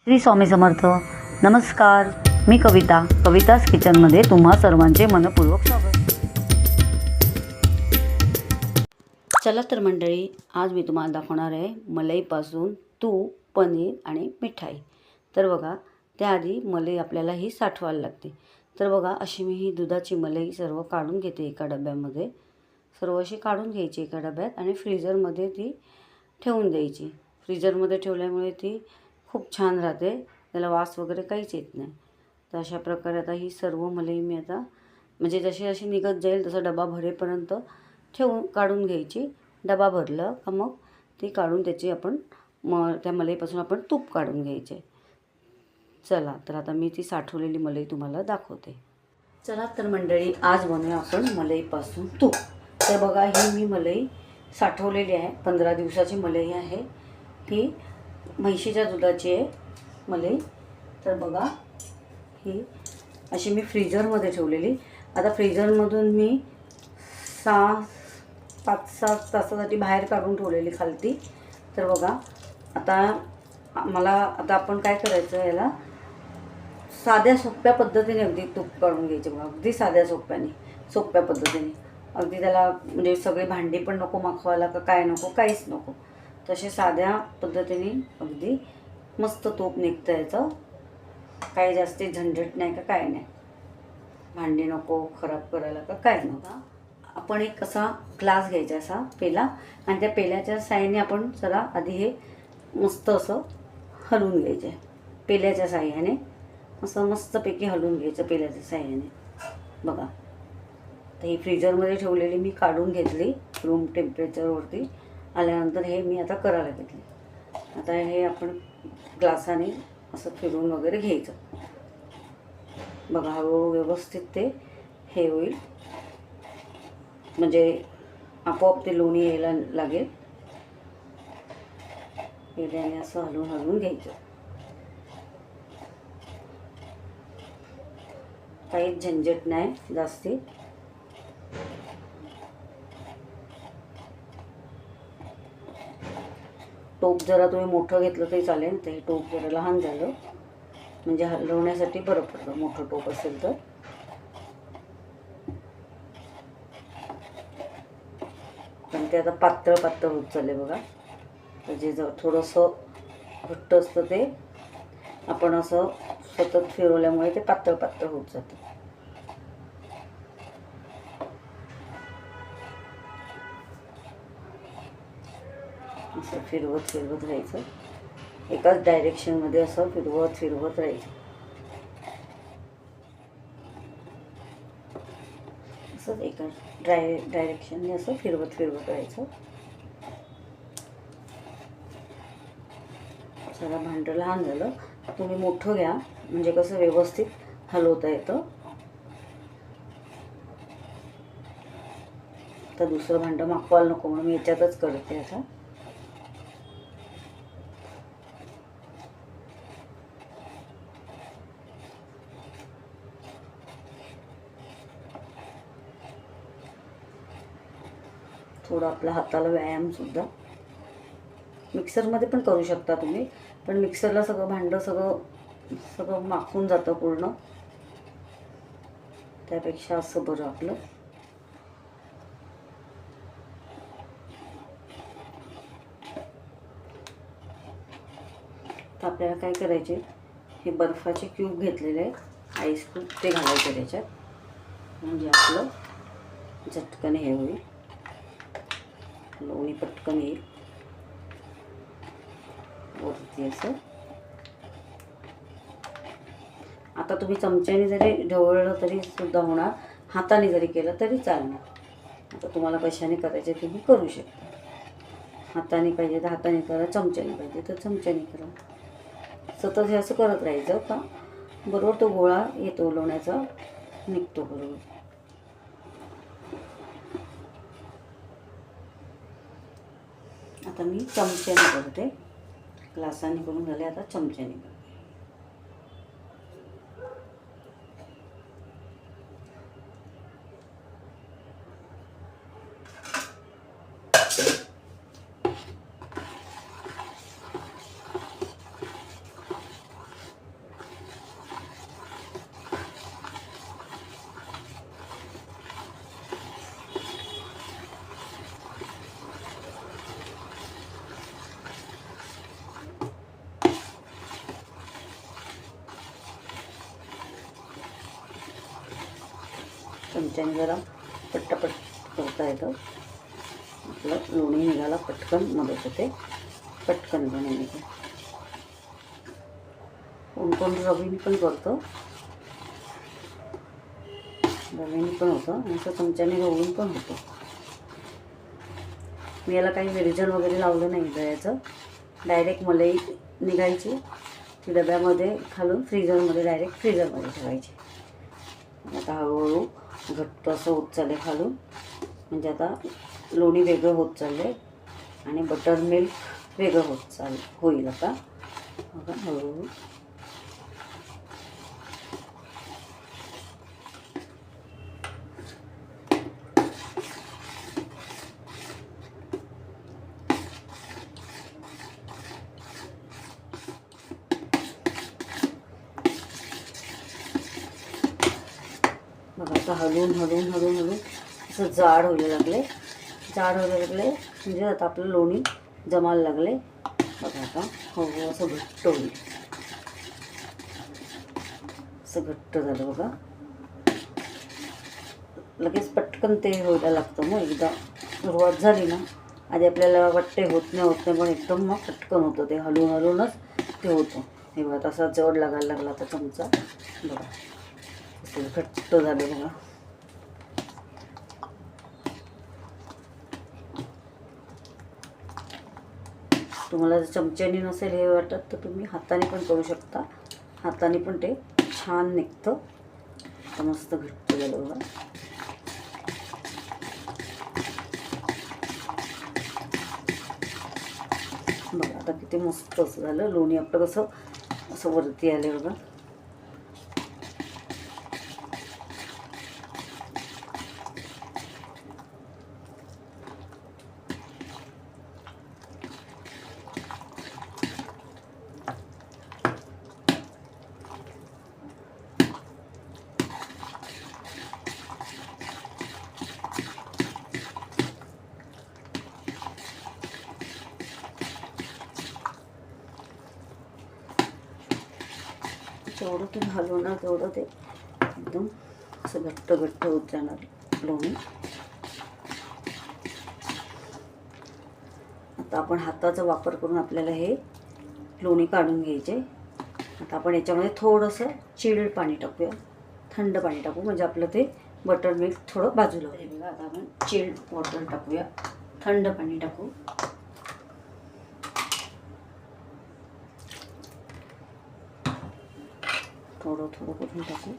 श्री स्वामी समर्थ. नमस्कार, मी कविताच किचनमध्ये तुम्हा सर्वांचे मनपूर्वक स्वागत. चला तर मंडळी, आज मी तुम्हाला दाखवणार आहे मलईपासून तूप, पनीर आणि मिठाई. तर बघा, त्याआधी मलई आपल्याला ही साठवायला लागते. तर बघा, अशी मी ही दुधाची मलई सर्व काढून घेते एका डब्यामध्ये. सर्व अशी काढून घ्यायची एका डब्यात आणि फ्रीजरमध्ये ती ठेवून द्यायची. फ्रीजरमध्ये ठेवल्यामुळे ती खूप छान राहते, त्याला वास वगैरे काहीच येत नाही. तर अशा प्रकारे आता ही सर्व मलई मी आता म्हणजे जशी जशी निघत जाईल तसा डबा भरेपर्यंत काढून घ्यायची. डबा भरलं का मग ती काढून त्याची आपण त्या मलईपासून आपण तूप काढून घ्यायचे. चला तर आता मी ती साठवलेली मलई तुम्हाला दाखवते. चला तर मंडळी, आज बनवूया आपण मलईपासून तूप. तर बघा, ही मी मलई साठवलेली आहे. 15 दिवसाची मलई आहे ही. म्हशीच्या दुधाची आहे मलई. तर बघा, ही अशी मी फ्रीजरमध्ये ठेवलेली. आता फ्रीजरमधून मी 5-6 तासासाठी बाहेर काढून ठेवलेली खालती. तर बघा, आता आपण काय करायचं, याला साध्या सोप्या पद्धतीने अगदी तूप काढून घ्यायचे. बघा, अगदी साध्या सोप्या पद्धतीने. अगदी त्याला म्हणजे सगळी भांडी पण नको माखवायला का काय नको, काहीच नको. तसे साध्या पद्धतीने अगदी मस्त तूप निघतं याचं. काही जास्त झंझट नाही का काय नाही. भांडी नको खराब करायला का काय नको. आपण एक असा ग्लास घ्यायचा, असा पेला, आणि त्या पेल्याच्या साहाय्याने आपण जरा आधी हे मस्त असं हलवून घ्यायचं आहे. पेल्याच्या साहाय्याने असं मस्तपैकी हलवून घ्यायचं पेल्याच्या साहाय्याने. बघा, तर ही फ्रीजरमध्ये ठेवलेली मी काढून घेतली. रूम टेम्परेचरवरती आल्यानंतर हे मी आता करायला घेतले. आता हे आपण ग्लासाने असं फिरून वगैरे घ्यायचं. बघा, हळूहळू व्यवस्थित ते हे होईल, म्हणजे आपोआप ते लोणी यायला लागेल. पेल्याने असं हलवून घ्यायचं. काहीच झंझट नाही जास्ती. टोप जरा तुम्ही मोठं घेतलं तरी चालेल. तर हे टोप जरा लहान झालं म्हणजे हलवण्यासाठी बरं पडतं, मोठं टोप असेल तर. पण ते आता पातळ होत चालले बघा. तर जे थोडंसं घट्ट असतं ते आपण असं सतत फिरवल्यामुळे ते पातळ होत जातं. असं फिरवत राहायचं. एकाच डायरेक्शनमध्ये असं फिरवत राहायचं. असं एका डायरेक्शनने असं फिरवत राहायचं. जरा भांडं लहान झालं, तुम्ही मोठं घ्या, म्हणजे कसं व्यवस्थित हलवता येतं. आता दुसरं भांडं मागवायला नको म्हणून मी याच्यातच करते. आता थोडं आपल्या हाताला व्यायामसुद्धा. मिक्सरमध्ये पण करू शकता तुम्ही, पण मिक्सरला सगळं भांडं सगळं माखून जातं पूर्ण. त्यापेक्षा असं बरं आपलं. तर आपल्याला काय करायचे, हे बर्फाचे क्यूब घेतलेले आहेत, आईस क्यूब, ते घालायचे त्याच्यात. म्हणजे आपलं झटकन हे होईल, लोणी पटकन येईल वरती असं. आता तुम्ही चमच्याने जरी ढवळलं तरी सुद्धा होणार, हाताने जरी केलं तरी चालणार. आता तुम्हाला कशाने करायचे तुम्ही करू शकता. हाताने पाहिजे तर हाताने करा, चमच्याने पाहिजे तर चमच्याने करा. सतत हे असं करत राहायचं का बरोबर तो गोळा येतो, लोण्याचा निघतो बरोबर. आता मी चमच्याने करते. ग्लासाने करून झाले, आता चमच्याने करते. चमच्याने जरा पट्टापट करता येतं. आपलं लोणी निघायला पटकन मदत होते, पटकन लोणी निघते. कोण रवीने पण करतं, रवीने पण होतं आणि असं चमच्याने गवळून पण होतं. मी याला काही विरजण वगैरे लावलं नाही दह्याचं. डायरेक्ट मलाई निघायची ती डब्यामध्ये घालून फ्रीजरमध्ये डायरेक्ट फ्रीजरमध्ये ठेवायची. आता हळूहळू घट्ट असं होत चालले खालून, म्हणजे आता लोणी वेगळं होत चालले आणि बटर मिल्क वेगळं होत होईल आता. बघा हळूहळू बघा आता हलवून असं जाड व्हायला लागले म्हणजे आता आपलं लोणी जमायला लागले. बघा आता हळूहळू असं घट्ट होईल, असं घट्ट झालं बघा. लगेच पटकन ते व्हायला लागतं. मग एकदा सुरुवात झाली ना, आधी आपल्याला वाटते होत नाही पण एकदम मग पटकन होतं ते. हलवूनच ते होतं. हे बघा तसा जड लागायला लागला आता चमचा. बघा असं घट्ट झालं बघा. तुम्हाला जर चमच्याने नसेल हे वाटत तर तुम्ही हाताने पण करू शकता. हाताने पण ते छान निघतं. आता मस्त घट्ट झालं बघा. बघा आता किती मस्त असं झालं. लोणी आपलं कसं असं वरती आले बघा. जेवढं तुम्ही हलवणार तेवढं ते एकदम असं घट्ट होत जाणार लोणी. आता आपण हाताचा वापर करून आपल्याला हे लोणी काढून घ्यायचे. आता आपण याच्यामध्ये थोडंसं चिल्ड पाणी टाकूया, थंड पाणी टाकू म्हणजे आपलं ते बटर मिल्क थोडं बाजूला होईल. बघा आता आपण चिल्ड वॉटर टाकूया, थंड पाणी टाकू. थोडं करून टाकू.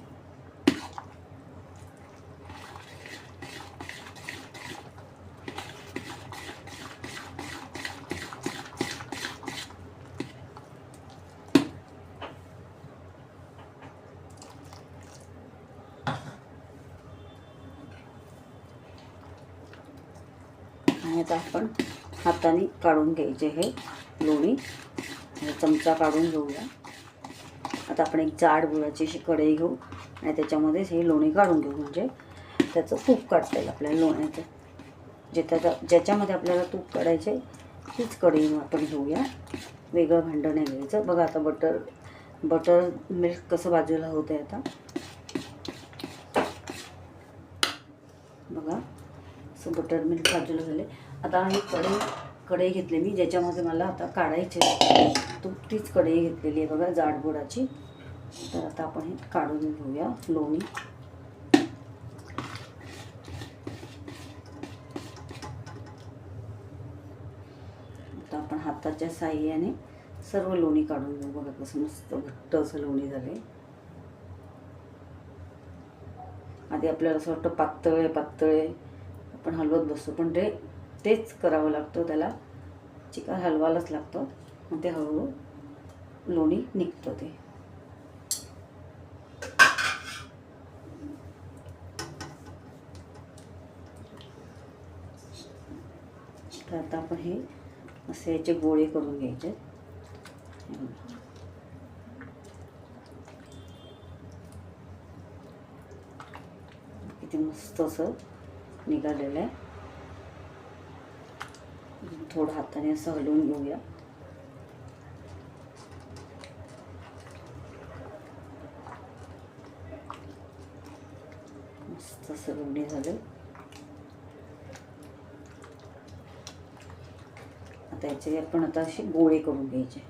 आणि आता आपण हाताने काढून घ्यायचे हे लोणी. चमचा काढून घेऊया. आता आपण एक जाड गुळाची अशी कढई घेऊ आणि त्याच्यामध्येच हे लोणी काढून घेऊ, म्हणजे त्याचं तूप काढता येईल आपल्याला लोण्याचं. ज्याच्यामध्ये आपल्याला तूप काढायचे तीच कढई आपण घेऊया, वेगळं भांडं नाही घ्यायचं. बघा आता बटर मिल्क कसं बाजूला होतं आहे. आता बघा असं बटर मिल्क बाजूला झाले. आता ही कढई घेतली मी, ज्याच्यामध्ये मला आता काढायचे तूप, तीच कढई घेतलेली आहे बघा जाड गुळाची. तर आता आपण हे काढून घेऊया लोणी. आता आपण हाताच्या साहाय्याने सर्व लोणी काढून घेऊ. बघा कसं मस्त घट्ट असं लोणी झाले. आधी आपल्याला असं वाटतं पातळ आपण हलवत बसतो, पण तेच करावं लागतं. त्याला चिका हलवायलाच लागतं, मग ते हळूहळू लोणी निघतं ते. तर आता आपण हे असे याचे गोळे करून घ्यायचे. किती मस्त असं निघालेलं आहे. थोडं हाताने असं हलवून घेऊया. मस्त मस्त असं लोणी झालं. आता याचे आपण आता असे गोळे करून घ्यायचे.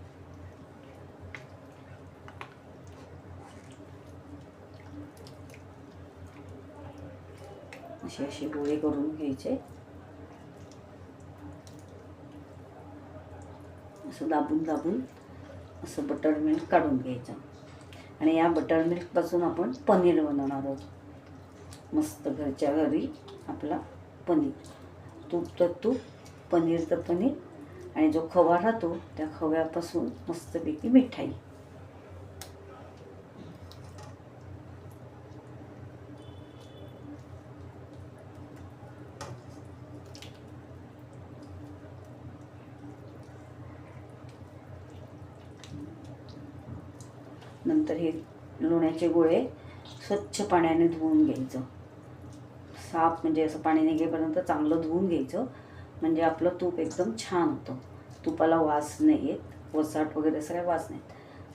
असे असे गोळे करून घ्यायचे. असं दाबून दाबून असं बटर मिल्क काढून घ्यायचं. आणि या बटर मिल्कपासून आपण पनीर बनवणार आहोत. मस्त घरच्या घरी आपला पनीर. तूप तर तूप, पनीर तर पनीर, आणि जो खवा राहतो त्या खव्यापासून मस्तपैकी मिठाई. नंतर हे लोण्याचे गोळे स्वच्छ पाण्याने धुवून घ्यायचं. साफ म्हणजे असं पाणी निघेपर्यंत चांगलं धुवून घ्यायचं. म्हणजे आपलं तूप एकदम छान होतं. तुपाला वास नाही येत, वसाट वगैरे असं काही वास नाही.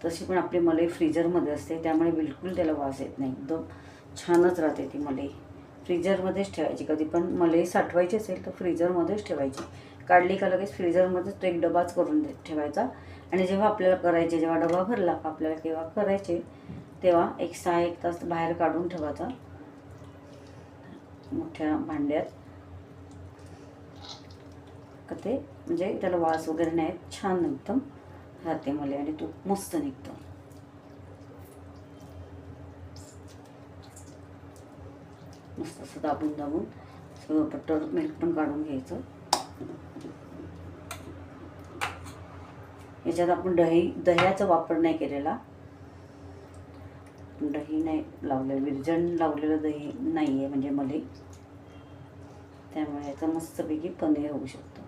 तशी पण आपली मलाई फ्रीजरमध्ये असते, त्यामुळे बिलकुल त्याला वास येत नाही. एकदम छानच राहते ती मलाई. फ्रीजरमध्येच ठेवायची. कधी पण मलाई साठवायची असेल तर फ्रीजरमध्येच ठेवायची. काढली का लगेच फ्रीजरमध्येच तो एक डबाच करून ठेवायचा. आणि जेव्हा आपल्याला करायचे, जेव्हा डबा भरला का आपल्याला केव्हा करायचे, तेव्हा 1 तास बाहेर काढून ठेवायचा मोठ्या भांड्यात. का ते म्हणजे त्याला वास वगैरे नाही, छान एकदम राहते मलाई आणि तूप मस्त निघतं. मस्त असं दाबून दाबून सगळं बटर मिल्क पण काढून घ्यायचं. याच्यात आपण दह्याचा वापर नाही केलेला. दही नाही लावलेलं, विरजण लावलेलं दही नाही आहे म्हणजे मलाई. त्यामुळे याचं मस्तपैकी पनीर होऊ शकतं.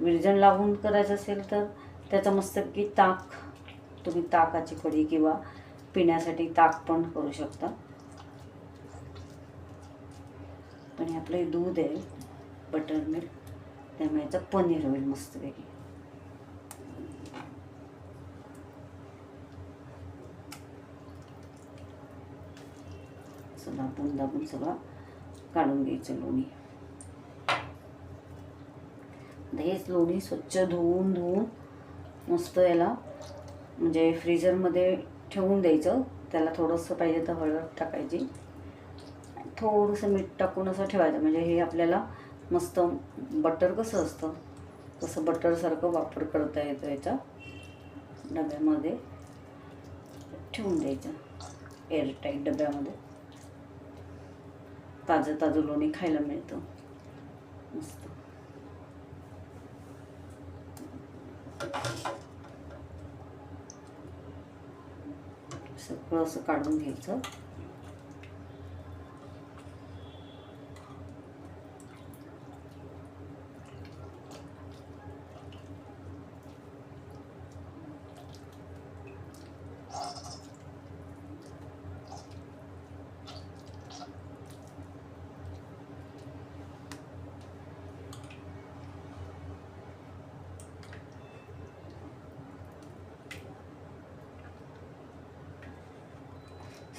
विरजण लावून करायचं असेल तर त्याचं मस्तपैकी ताक, तुम्ही ताकाची कढी किंवा पिण्यासाठी ताक पण करू शकता. पण हे आपलं दूध आहे, बटर मिल्क, त्यामुळे याचं पनीर होईल मस्तपैकी. असं दाबून दाबून सगळं काढून घ्यायचं लोणी. हेच लोणी स्वच्छ धुवून धुवून मस्त याला म्हणजे फ्रीजरमध्ये ठेवून द्यायचं. त्याला थोडंसं पाहिजे तर हळद टाकायची, थोडंसं मीठ टाकून असं ठेवायचं. म्हणजे हे आपल्याला मस्त बटर कसं असतं तसं बटरसारखं वापर करता येतं. याच्या डब्यामध्ये ठेवून द्यायचं, एअरटाईट डब्यामध्ये. ताजं ताजं लोणी खायला मिळतं मस्त. सगळं असं काढून घ्यायचं.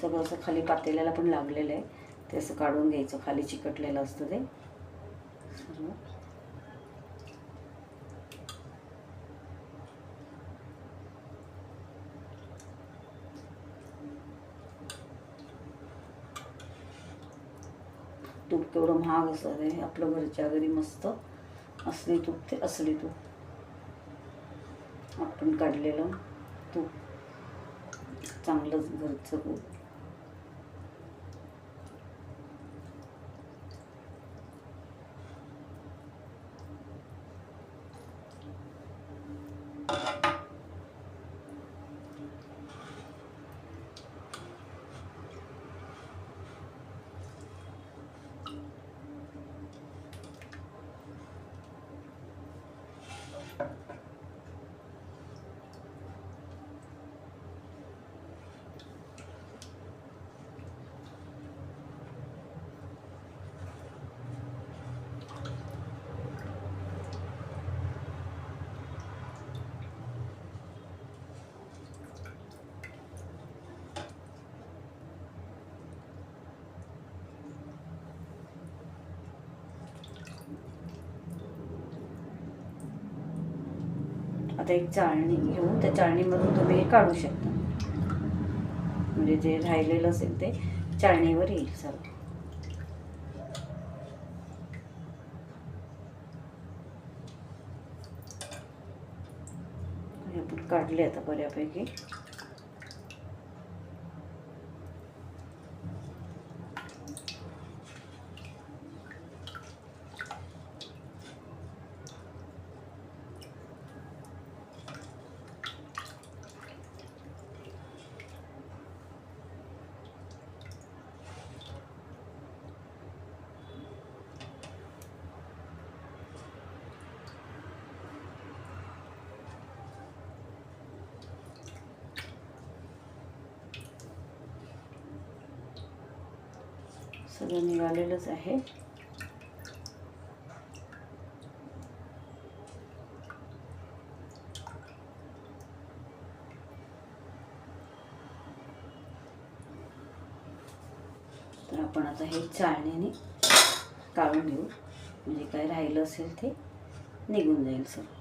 सगळं असं खाली पातेल्याला पण लागलेलं आहे, ते असं काढून घ्यायचं. खाली चिकटलेलं असतं ते सर्व. तूप केवढं महाग असतं ते, आपलं घरच्या घरी मस्त असली तूप, ते असली तूप आपण काढलेलं तूप, चांगलंच घरचं तूप. आता एक चाळणी घेऊन त्या चाळणीमधून तुम्ही हे काढू शकता, म्हणजे जे राहिलेलं असेल ते चाळणीवर येईल सर्व. आपण काढले आता बऱ्यापैकी. सगळं निघालेलंच आहे. तर आपण आता हे चाळणीने काढून घेऊ, म्हणजे काय राहिलं असेल ते निघून जाईल सर.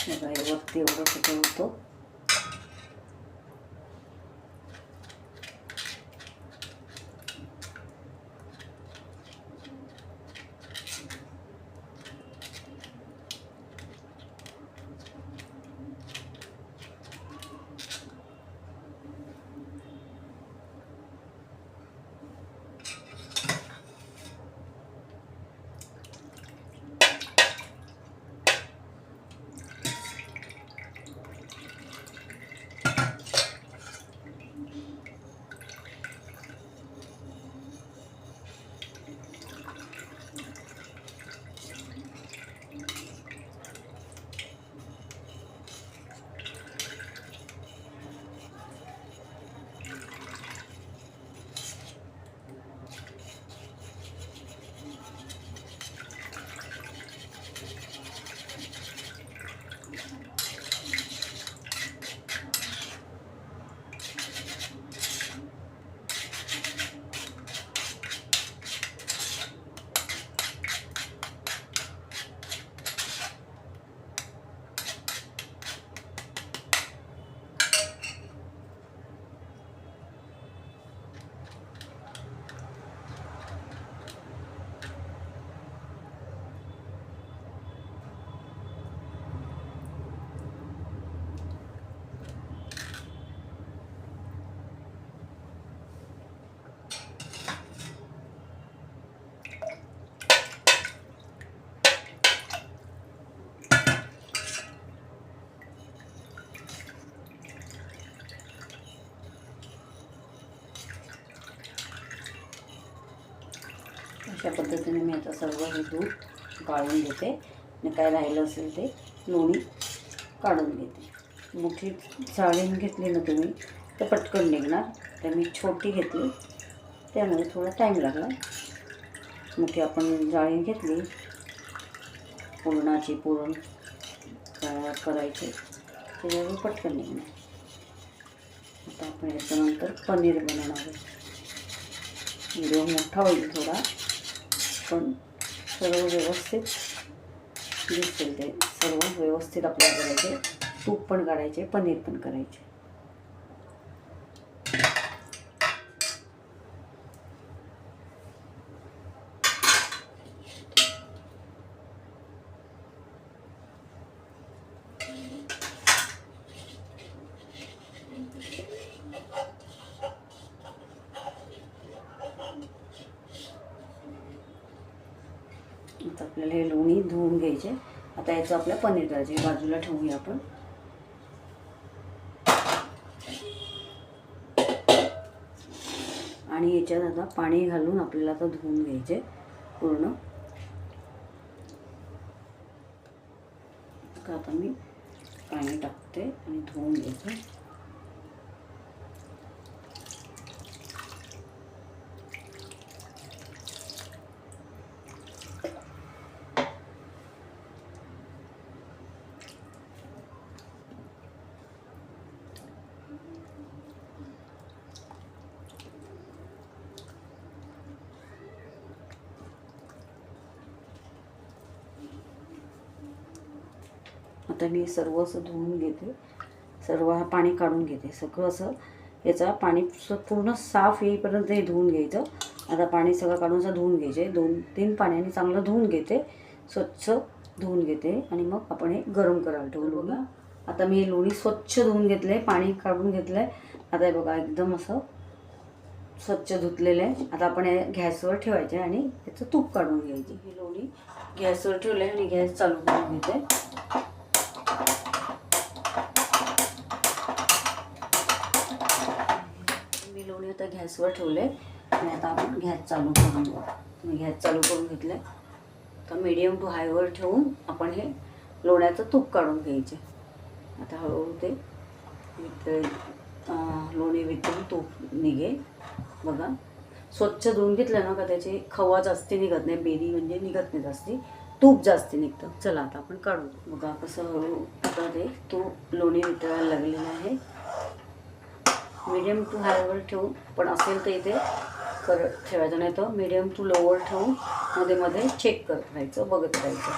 बघा हे वरती एवढं कुठं होतं. अशा पद्धतीने मी आता सर्व हे दूध गाळून घेते आणि काय राहिलं असेल ते लोणी काढून घेते. मोठी चाळण घेतली ना तुम्ही तर पटकन निघणार, तर मी छोटी घेतली त्यामुळे थोडा टाईम लागला. मोठी आपण जाळी घेतली पुरणाची, पुरण करायचे त्याच्यावर पटकन निघणार. आता आपण याच्यानंतर पनीर बनवणार आहे. व्हिडिओ मोठा होईल थोडा, पण सर्व व्यवस्थित दिसेल ते. सर्व व्यवस्थित आपल्याला करायचे. तूप पण काढायचे, पनीर पण करायचे. आता आपल्याला हे लोणी धुवून घ्यायचे. आता याचं आपल्या पनीर करायचे, बाजूला ठेवूया आपण. आणि याच्यात आता पाणी घालून आपल्याला आता धुवून घ्यायचे पूर्ण. आता मी पाणी टाकते आणि धुवून घ्यायचं. आता मी सर्व असं धुवून घेते, सर्व हा पाणी काढून घेते. सगळं असं याचा पाणी पूर्ण साफ येईपर्यंत हे धुवून घ्यायचं. आता पाणी सगळं काढून असं धुवून घ्यायचे. 2-3 पाण्याने चांगलं धुवून घेते, स्वच्छ धुवून घेते. आणि मग आपण हे गरम करायला ठेवू. बघा आता मी हे लोणी स्वच्छ धुवून घेतलं आहे, पाणी काढून घेतलं आहे. आता हे बघा एकदम असं स्वच्छ धुतलेलं आहे. आता आपण हे गॅसवर ठेवायचे आणि याचं तूप काढून घ्यायचे. हे लोणी गॅसवर ठेवलं आहे आणि गॅस चालू करून घेते. मी लोणी आता गॅसवर ठेवले आणि आता आपण गॅस चालू करून घेऊ. मी गॅस चालू करून घेतलं. तर मीडियम टू हायवर ठेवून आपण हे लोण्याचं तूप काढून घ्यायचे. आता हळूहळू ते लोणी वितळून तूप निघेल. बघा स्वच्छ धुवून घेतलं ना का त्याची खवा जास्ती निघत नाही, बेरी म्हणजे निघत नाही जास्ती, तूप जास्ती निघतं. चला आता आपण काढू. बघा कसं हळू आता ते तूप लोणी वितळायला लागलेलं आहे. मीडियम टू हायवर ठेवून पण असेल तर इथे ठेवायचं, नाही तर मीडियम टू लोवर ठेवून मध्ये मध्ये चेक करत राहायचं, बघत राहायचं.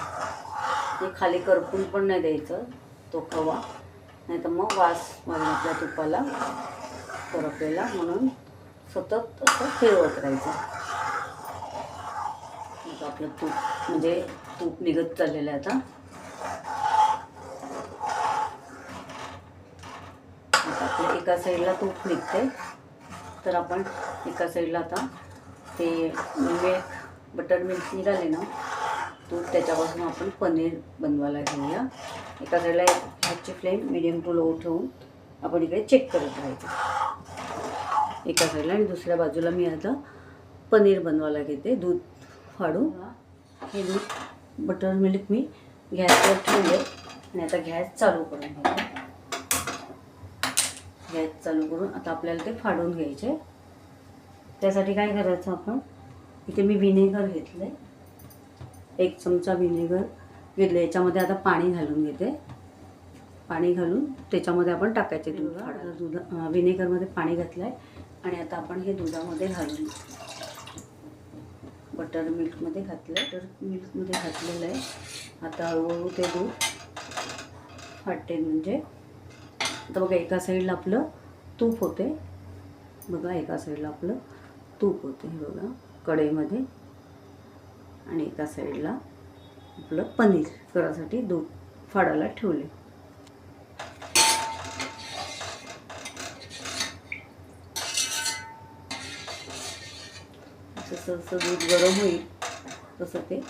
हे खाली करपून पण नाही द्यायचं तो खवा, नाही तर मग वास मारून आपल्या तुपाला करपलेला, म्हणून सतत असं फिरवत राहायचं. आपलं तूप म्हणजे तूप निघत चाललेलं आहे. आता आपल्या एका साईडला तूप निघते, तर आपण एका साईडला आता ते बटर मिल्क निघाले ना तूप, त्याच्यापासून आपण पनीर बनवायला घेऊया. एका साईडला ह्याची फ्लेम मीडियम टू लो ठेवून आपण इकडे चेक करत राहायचं एका साईडला. आणि दुसऱ्या बाजूला मी आता पनीर बनवायला घेते. दूध फाडून हे दूध बटर मिल्क मी गॅसवर ठेवले आणि आता गॅस चालू करून घेते. गॅस चालू करून आता आपल्याला ते फाडून घ्यायचे. त्यासाठी काय करायचं, आपण इथे मी व्हिनेगर घेतलं आहे, 1 चमचा व्हिनेगर घेतलं. याच्यामध्ये आता पाणी घालून घेते. पाणी घालून त्याच्यामध्ये आपण टाकायचे दूध. व्हिनेगरमध्ये पाणी घातलं आहे आणि आता आपण हे दुधामध्ये घालून बटर मिल्कमध्ये घातलेलं आहे. आता हळूहळू ते दूध फाटेल. म्हणजे आता बघा एका साईडला आपलं तूप होते, बघा एका साईडला आपलं तूप होते हे बघा कढईमध्ये, आणि एका साईडला आपलं पनीर करायसाठी दूध फाडायला ठेवले. जसं जसं दूध गरम होईल तसं ते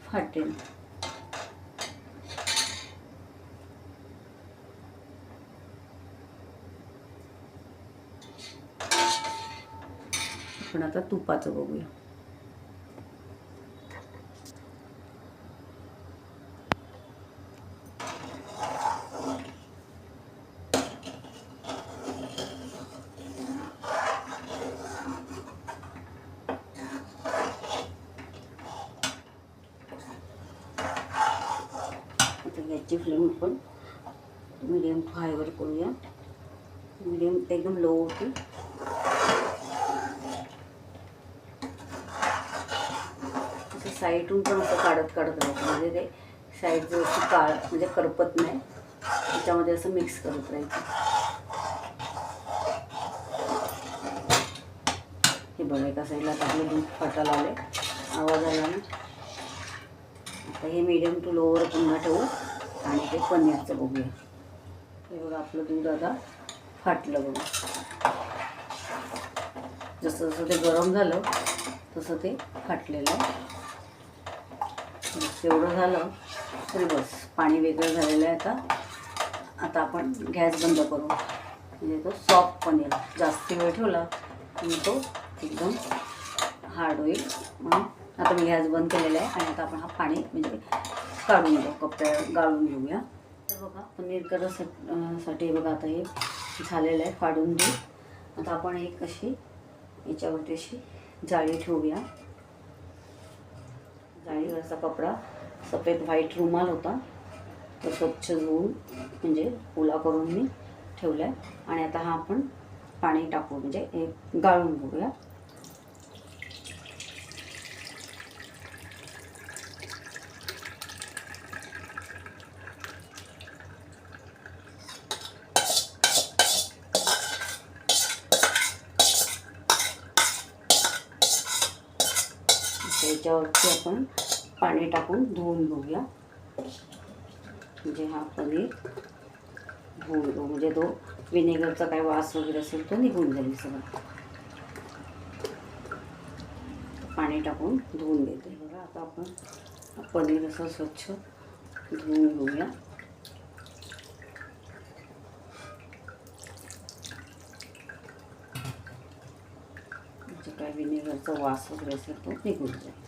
फाटेल. आपण आता तुपाचं बघूया. गॅसची फ्लेम आपण मीडियम टू हायवर करूया. मीडियम एकदम लो होती. असं साईडून पण असं काढत राहायचं, म्हणजे ते साईडचं असं काळ म्हणजे करपत नाही, त्याच्यामध्ये असं मिक्स करत राहायचं. हे बघा एका साईडला आपलं दूध फाटायला आले, आवाज आला ना. आता हे मीडियम टू लोवर पुन्हा ठेवू आणि ते पनीरचं बघूया. हे बघा आपलं दूध आता फाटलं बघा. जसं जसं ते गरम झालं तसं ते फाटलेलं आहे. एवढं झालं तरी बस. पाणी वेगळं झालेलं आहे. आता आपण गॅस बंद करू. म्हणजे तो सॉफ्ट पनीर. जास्त वेळ ठेवला की तो एकदम हार्ड होईल. म्हणून आता मी गॅस बंद केलेला आहे आणि आता आपण हा पाणी म्हणजे काढून घेऊ, कपड्या गाळून घेऊया. तर बघा पनीर करण्यासाठी बघा आता हे झालेलं आहे. काढून घेऊ. आता आपण एक अशी याच्यावरती अशी जाळी ठेवूया. जाळीवरचा कपडा सफेद व्हाईट रुमाल होता तो स्वच्छ धुवून म्हणजे ओला करून मी ठेवला आहे. आणि आता हा आपण पाणी टाकू म्हणजे एक गाळून घेऊया. त्याच्यावरती आपण पाणी टाकून धुवून घेऊया. म्हणजे हा पनीर धुवून घेऊ म्हणजे तो विनेगरचा काय वास वगैरे असेल तो निघून जाईल सगळं. पाणी टाकून धुवून घेते. बघा आता आपण पनीर असं स्वच्छ धुवून घेऊया. म्हणजे काय विनेगरचा वास वगैरे असेल तो निघून जाईल.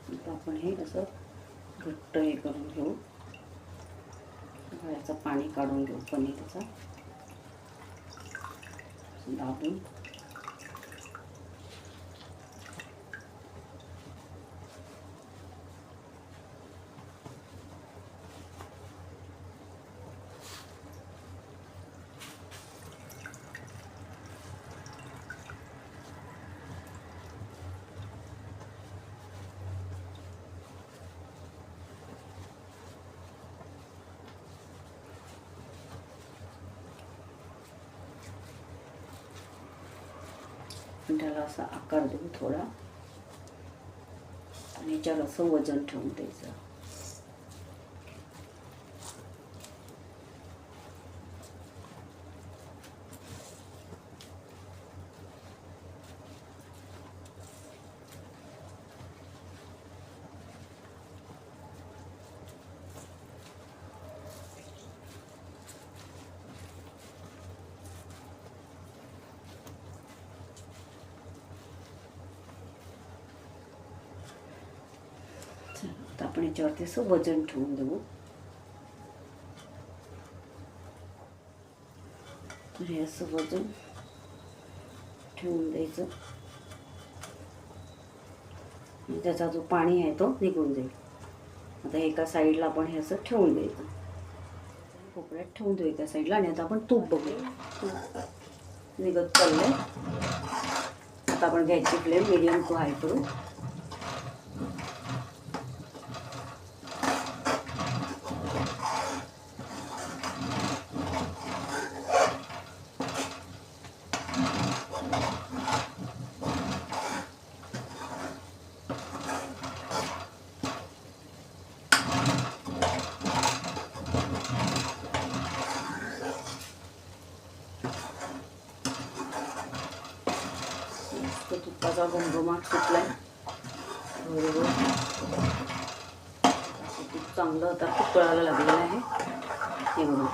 आता आपण हे असं घट्ट हे करून घेऊ. याचं पाणी काढून घेऊ पनीरचं दाबून. त्याला असा आकार देऊ थोडा आणि याच्यावर असं वजन ठेवून द्यायचं. आता आपण याच्यावरती असं वजन ठेवून देऊ. तर हे असं वजन ठेवून द्यायचं. त्याचा जो पाणी आहे तो निघून जाईल. आता एका साईडला आपण हे असं ठेवून द्यायचं. कोपऱ्यात ठेवून देऊ एका साईडला. आणि आता आपण तूप बघूया. निघत चाललंय. आता आपण गॅसची फ्लेम मीडियम टू हाय करू. तुपाचा घमघमाट सुटलाय. बरोबर तूप चांगलं आता उकळायला लागलेलं आहे. हे बघा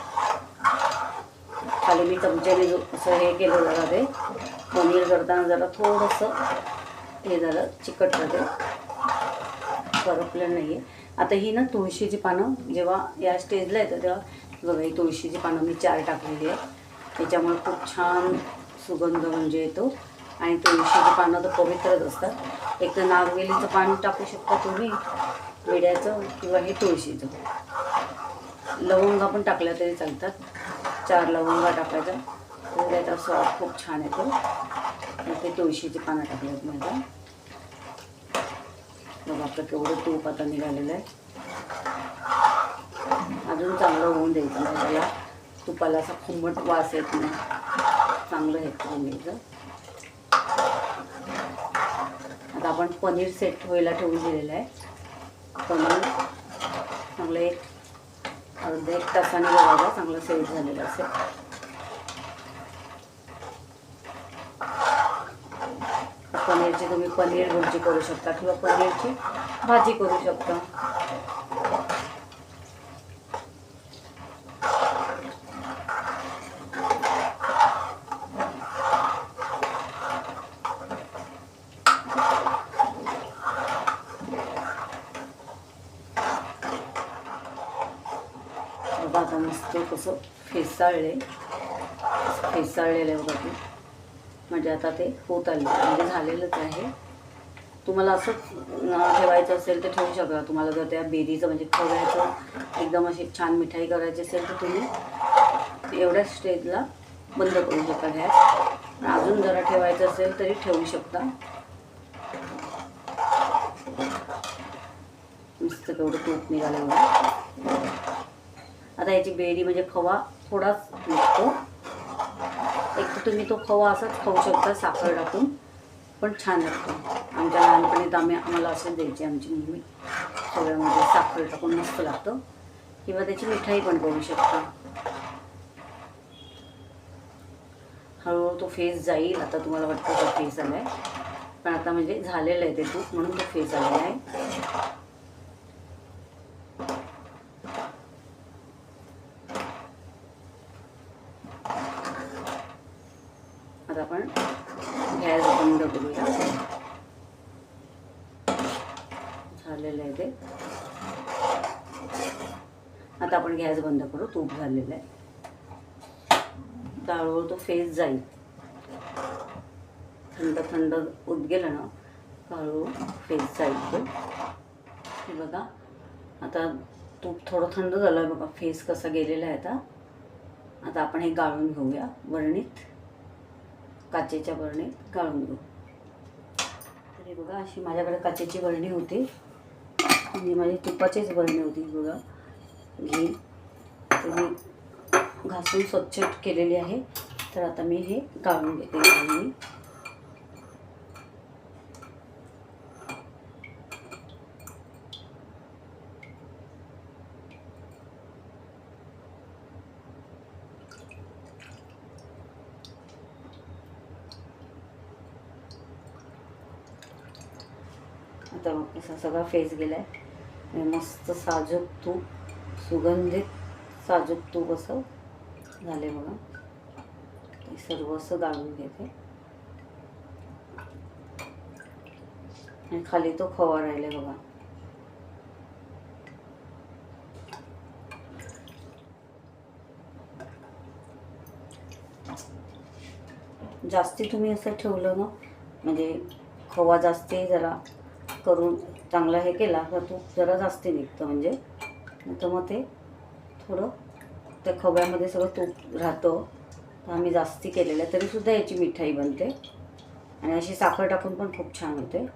खाली मी चमच्याने असं हे केलं जरा ते पनीर करताना जरा थोडंसं हे झालं चिकटलं ते करपलं नाही. आता ही ना तुळशीची पानं जेव्हा या स्टेजला येतं तेव्हा बघा ही तुळशीची पानं मी 4 टाकलेली आहे. त्याच्यामुळे खूप छान सुगंध म्हणजे येतो. आणि तुळशीची पानं तर पवित्रच असतात. एक तर नागवेलीचं पान टाकू शकता तुम्ही विड्याचं किंवा हे तुळशीचं. लवंगा पण टाकल्या तरी चालतात. 4 लवंगा टाकायच्या तर त्याचा स्वाद खूप छान येतो. ते तुळशीची पानं टाकलेत मी आता. बघा आपलं केवढं तूप आता निघालेलं आहे. अजून चांगलं होऊन द्यायचं म्हणजे त्याला तुपाला असा खुंबट वास येत नाही. चांगलं हे करून घ्यायचं. आता आपण पनीर सेट व्हायला ठेवून दिलेलं आहे. पनीर चांगलं अर्धा 1 तासाने बघायला चांगलं सेट झालेलं असेल. पनीरची तुम्ही पनीर भुर्जी करू शकता किंवा पनीरची भाजी करू शकता. आता मस्त कसं फेसाळलेलं आहे बघा ते. म्हणजे आता ते होत आले म्हणजे झालेलंच आहे. तुम्हाला असं ठेवायचं असेल तर ठेवू शकता. तुम्हाला जर त्या बेरीचं म्हणजे खव्याचं एकदम अशी छान मिठाई करायची असेल तर तुम्ही एवढ्या स्टेजला बंद करू शकता गॅस. अजून जरा ठेवायचं असेल तरी ठेवू शकता. मस्त केवढं तूप निघालं बघा. आता याची बेरी म्हणजे खवा थोडाच निघतो. एक तर तुम्ही तो खवा असाच खाऊ शकता साखर टाकून, पण छान लागतो. आमच्या लहानपणीत आम्हाला असं द्यायचे आमची मम्मी. खव्यामध्ये साखर टाकून मस्त लागतं. किंवा त्याची मिठाई पण करू शकता. हळूहळू तो फेस जाईल. आता तुम्हाला वाटतं तो फेस आला आहे, पण आता म्हणजे झालेलं आहे ते तूप म्हणून तो फेस आलेला आहे. आता आपण गॅस बंद करूया. झालेलं आहे ते. आता आपण गॅस बंद करू. तूप झालेलं आहे. हळूहळू तो फेस जाईल. थंड होत गेलं ना हळूहळू फेस जाईल तो. हे बघा आता तूप थोडं थंड झालं आहे बघा. फेस कसा गेलेला आहे आता. आता आपण हे गाळून घेऊया बरणीत. काचेच्या बरणीत गाळून घेऊ. तर हे बघा अशी माझ्याकडे काचेची बरणी होती. म्हणजे माझी तुपाचीच बरणी होती बघा. घी मी घासून स्वच्छ केलेली आहे. तर आता मी हे गाळून घेते. आता मग असा सगळा फेस गेला आहे. मस्त साजूक तूप, सुगंधित साजूक तूप असं झाले बघा. ते सर्व असं गाळून घेते. आणि खाली तो खवा राहिले बघा. जास्ती तुम्ही असं ठेवलं ना म्हणजे खवा जास्ती जरा करून चांगला हे केला तर तूप जरा जास्ती निघतं. म्हणजे तर मग ते थोडं त्या खव्यामध्ये सगळं तूप राहतं. तर आम्ही जास्ती केलेलं आहे तरीसुद्धा याची मिठाई बनते. आणि अशी साखर टाकून पण खूप छान होते.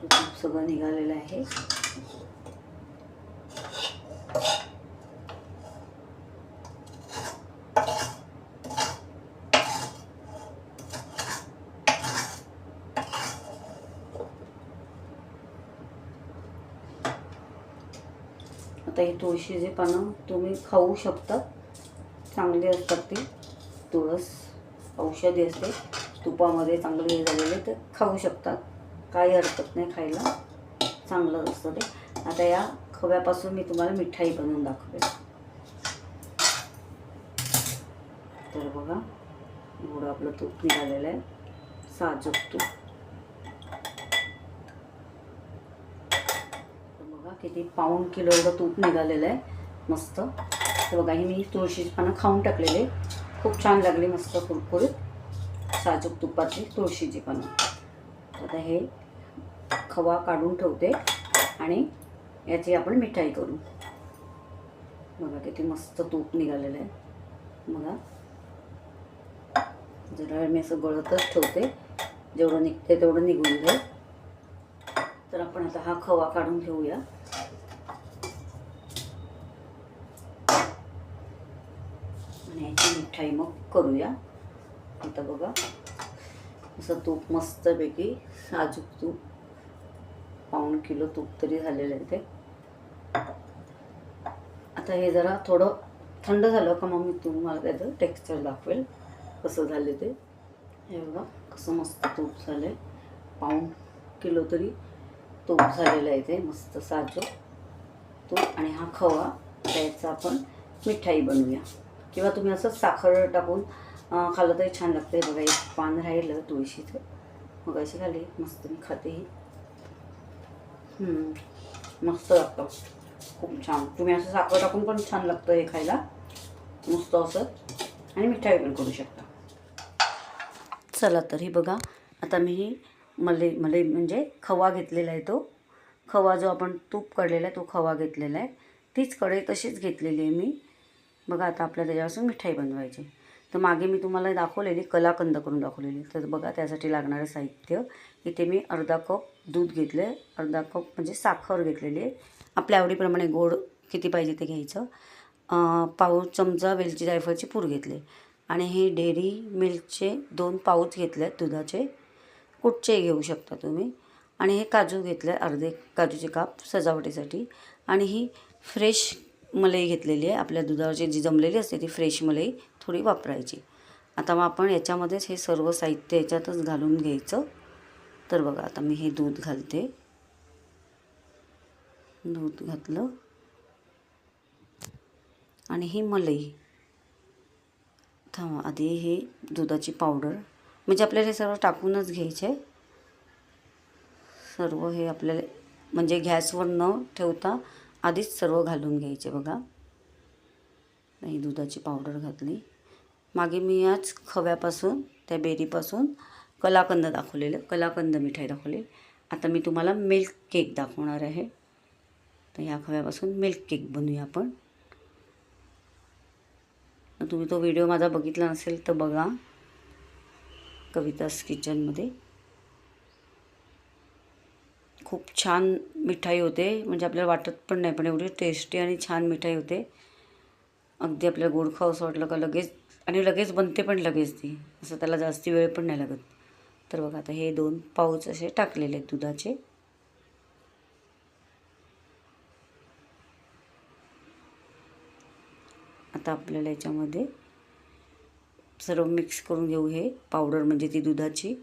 आपलं तूप सगळं निघालेलं आहे. आता ही तुळशीची पानं तुम्ही खाऊ शकता, चांगली असतात ती. तुळस औषधी असते, तुपामध्ये चांगले हे झालेले ते खाऊ शकतात, काही हरकत नाही, खायला चांगलं असतं ते. आता या खव्यापासून मी तुम्हाला मिठाई बनवून दाखवेल. तर बघा एवढं आपलं तूप निघालेलं आहे, साजूक तूप. बघा किती पाऊण किलो एवढं तूप निघालेलं आहे, मस्त. तर बघा ही मी तुळशीची पानं खाऊन टाकलेले, खूप छान लागली, मस्त कुरकुरीत साजूक तुपाची तुळशीची पानं. आता हे खवा काढून ठेवते आणि याची आपण मिठाई करू. बघा किती मस्त तूप निघालेलं आहे. बघा जरा वेळ मी असं गळतच ठेवते, जेवढं निघते तेवढं निघून जाईल. तर आपण आता हा खवा काढून घेऊया. आणि याची मिठाई मग करूया. आता बघा असं तूप मस्तपैकी साजूक तूप, पाऊण किलो तूप तरी झालेलं आहे ते. आता हे जरा थोडं थंड झालं का मग मी तुम्हाला त्याचं टेक्स्चर दाखवेल कसं झाले ते. हे बघा कसं मस्त तूप झालं आहे, पाऊण किलो तरी तूप झालेलं आहे ते, मस्त साजूक तूप. आणि हा खवा त्याचा आपण मिठाई बनवूया, किंवा तुम्ही असं साखर टाकून खाल्लं तरी छान लागतं. बघा एक पान राहिलं तुळशीचं, मग अशी खाली मस्त मी खाते ही. मस्त लागतं, खूप छान. तुम्ही असं साखर टाकून पण छान लागतं हे खायला, मस्त असं. आणि मिठाई पण करू शकता. चला तर ही बघा आता मी ही मलाई म्हणजे खवा घेतलेला आहे, तो खवा जो आपण तूप काढलेला आहे तो खवा घेतलेला आहे, तीच कढई तशीच घेतलेली आहे मी. बघा आता आपल्याला त्याच्यापासून मिठाई बनवायची. तर मागे मी तुम्हाला दाखवलेली कलाकंद करून दाखवलेली. तर बघा त्यासाठी लागणारं साहित्य इथे मी अर्धा कप दूध घेतलं आहे, अर्धा कप म्हणजे साखर घेतलेली आहे, आपल्या आवडीप्रमाणे गोड किती पाहिजे ते घ्यायचं. पाऊच चमचा वेलची जायफळची पूड घेतले. आणि हे डेअरी मिल्कचे 2 पाऊच घेतले आहेत दुधाचे, कुठचे घेऊ शकता तुम्ही. आणि हे काजू घेतले, अर्धे काजूचे काप सजावटीसाठी. आणि ही फ्रेश मलाई घेतलेली आहे, आपल्या दुधावरची जी जमलेली असते ती फ्रेश मलाई थोडी वापरायची. आता मग आपण याच्यामध्येच हे सर्व साहित्य याच्यातच घालून घ्यायचं. तर बघा आता मी हे दूध घालते, दूध घातलं आणि ही मलाई. थांबा आधी हे दुधाची पावडर, म्हणजे आपल्याला हे सर्व टाकूनच घ्यायचे सर्व. हे आपल्याला म्हणजे गॅसवर न ठेवता आधीच सर्व घालून घ्यायचे. बघा ही दुधाची पावडर घातली. मागे मी आज खव्यापासून त्या बेरीपासून कलाकंद दाखवलेलं, कलाकंद मिठाई दाखवली. आता मी तुम्हाला मिल्क केक दाखवणार आहे. तर ह्या खव्यापासून मिल्क केक बनवूया आपण. तुम्ही तो व्हिडिओ माझा बघितला नसेल तर बघा, कवितास किचनमध्ये. खूप छान मिठाई होते, म्हणजे आपल्याला वाटत पण नाही, पण एवढी टेस्टी आणि छान मिठाई होते. अगदी आपल्याला गोड खावंसं वाटलं का लगेच, आणि लगेच बनते पण लगेच ती, असं त्याला जास्ती वेळ पण नाही लागत. तर बघा आता हे 2 पाऊच असे टाकलेले आहेत दुधाचे. आता आपल्याला याच्यामध्ये सर्व मिक्स करून घेऊ. हे पावडर म्हणजे ती दुधाची